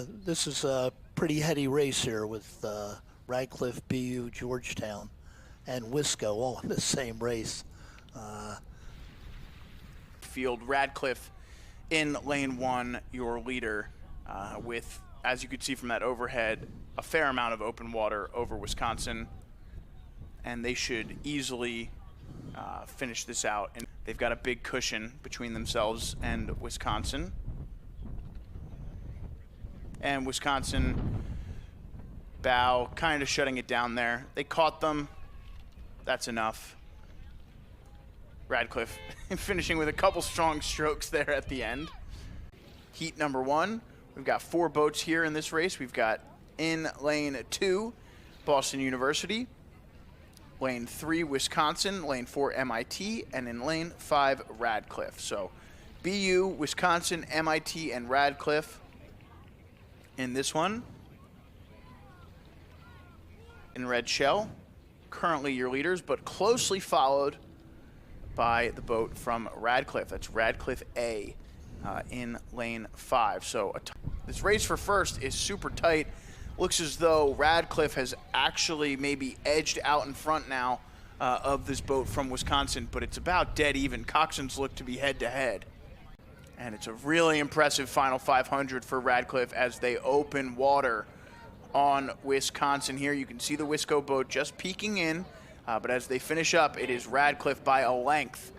This is a pretty heady race here with Radcliffe, BU, Georgetown, and Wisco all in the same race. Field Radcliffe in lane one, your leader, with, as you could see from that overhead, a fair amount of open water over Wisconsin, and they should easily finish this out. And they've got a big cushion between themselves and Wisconsin. And Wisconsin bow kind of shutting it down there. They caught them. That's enough. Radcliffe finishing with a couple strong strokes there at the end. Heat number one. We've got 4 boats here in this race. We've got in lane 2, Boston University. Lane 3, Wisconsin. Lane 4, MIT. And in lane 5, Radcliffe. So BU, Wisconsin, MIT, and Radcliffe in this one. In red shell, currently your leaders, but closely followed by the boat from Radcliffe. That's Radcliffe A in lane 5. So this race for first is super tight. Looks as though Radcliffe has actually maybe edged out in front now of this boat from Wisconsin, but it's about dead even. Coxswains look to be head to head. And it's a really impressive final 500 for Radcliffe as they open water on Wisconsin here. You can see the Wisco boat just peeking in, but as they finish up, it is Radcliffe by a length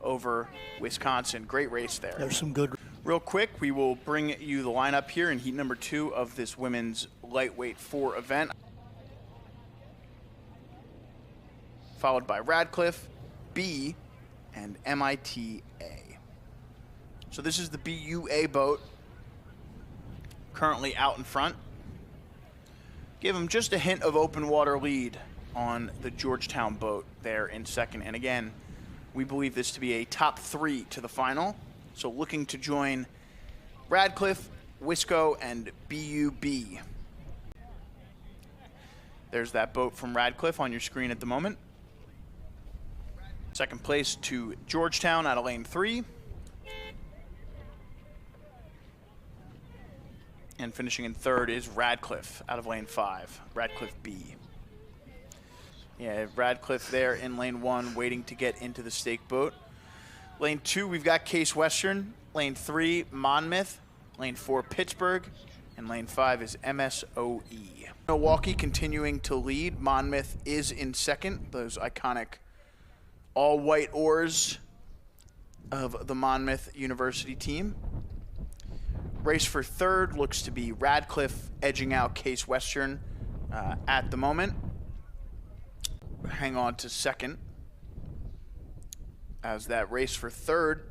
over Wisconsin. Great race there. There's some good. Real quick, we will bring you the lineup here in heat number 2 of this women's lightweight 4 event. Followed by Radcliffe, B, and MIT A. So this is the BUA boat, currently out in front. Give them just a hint of open water lead on the Georgetown boat there in second. And again, we believe this to be a top 3 to the final. So looking to join Radcliffe, Wisco, and BUB. There's that boat from Radcliffe on your screen at the moment. Second place to Georgetown out of lane 3. And finishing in third is Radcliffe out of lane 5, Radcliffe B. Yeah, Radcliffe there in lane 1 waiting to get into the stake boat. Lane 2, we've got Case Western. Lane 3, Monmouth. Lane 4, Pittsburgh. And lane 5 is MSOE. Milwaukee continuing to lead. Monmouth is in second. Those iconic all-white oars of the Monmouth University team. Race for third looks to be Radcliffe edging out Case Western at the moment. Hang on to second, as that race for third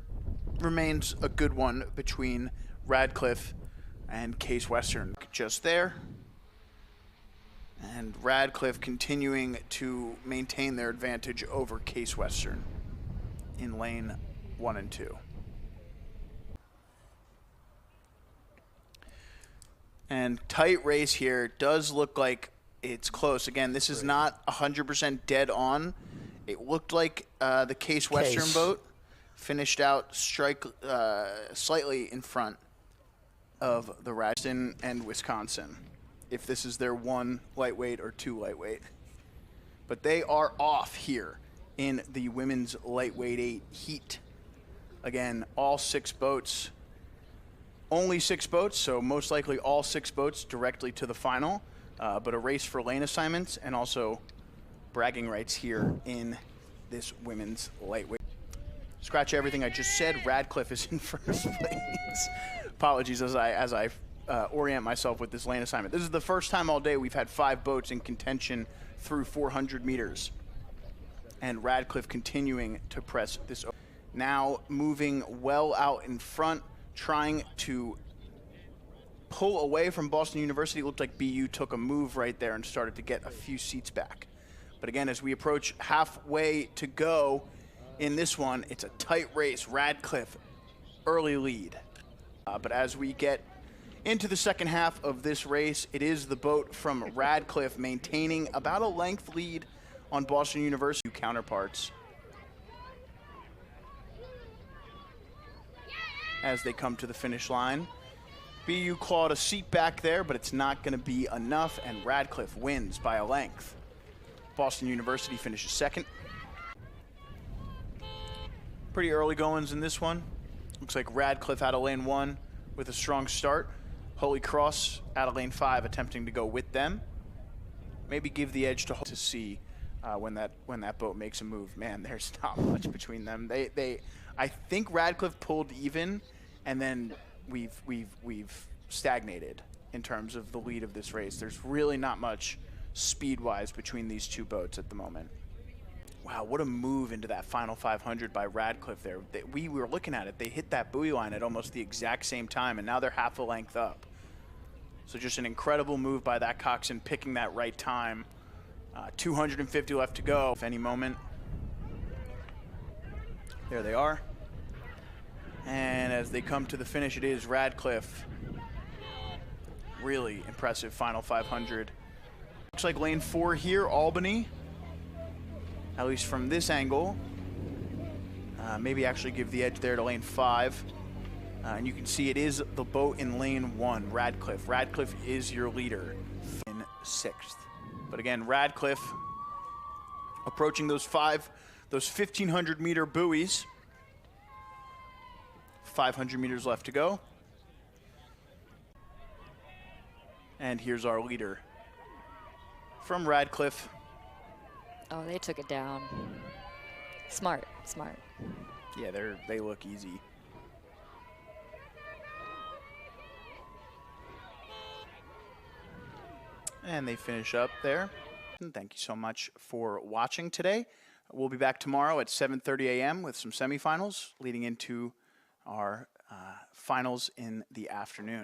remains a good one between Radcliffe and Case Western. Just there. And Radcliffe continuing to maintain their advantage over Case Western in lane 1 and 2. And tight race here. Does look like it's close. Again, this is not 100% dead on. It looked like the Case Western boat finished out slightly in front of the Radcliffe and Wisconsin, if this is their 1 lightweight or 2 lightweight. But they are off here in the women's lightweight 8 heat. Again, all 6 boats. Only 6 boats, so most likely all 6 boats directly to the final, but a race for lane assignments and also bragging rights here in this women's lightweight. Scratch everything I just said. Radcliffe is in first place. Apologies as I orient myself with this lane assignment. This is the first time all day we've had 5 boats in contention through 400 meters, and Radcliffe continuing to press this. Now moving well out in front, trying to pull away from Boston University. It looked like BU took a move right there and started to get a few seats back. But again, as we approach halfway to go in this one, it's a tight race. Radcliffe, early lead. But as we get into the second half of this race, it is the boat from Radcliffe maintaining about a length lead on Boston University counterparts as they come to the finish line. BU clawed a seat back there, but it's not going to be enough, and Radcliffe wins by a length. Boston University finishes second. Pretty early goings in this one. Looks like Radcliffe out of lane 1 with a strong start. Holy Cross out of lane 5 attempting to go with them. Maybe give the edge to see when that boat makes a move. Man, there's not much between them. I think Radcliffe pulled even, and then we've stagnated in terms of the lead of this race. There's really not much speed-wise between these two boats at the moment. Wow, what a move into that final 500 by Radcliffe there. We were looking at it. They hit that buoy line at almost the exact same time, and now they're half a length up. So just an incredible move by that coxswain, picking that right time. 250 left to go. If any moment. There they are. And as they come to the finish, it is Radcliffe. Really impressive final 500. Looks like lane 4 here, Albany. At least from this angle. Maybe actually give the edge there to lane 5. And you can see it is the boat in lane 1, Radcliffe. Radcliffe is your leader in 6th. But again, Radcliffe approaching those 1,500 meter buoys. 500 meters left to go. And here's our leader from Radcliffe. Oh, they took it down. Smart, smart. Yeah, they look easy. And they finish up there. And thank you so much for watching today. We'll be back tomorrow at 7:30 a.m. with some semifinals leading into our finals in the afternoon.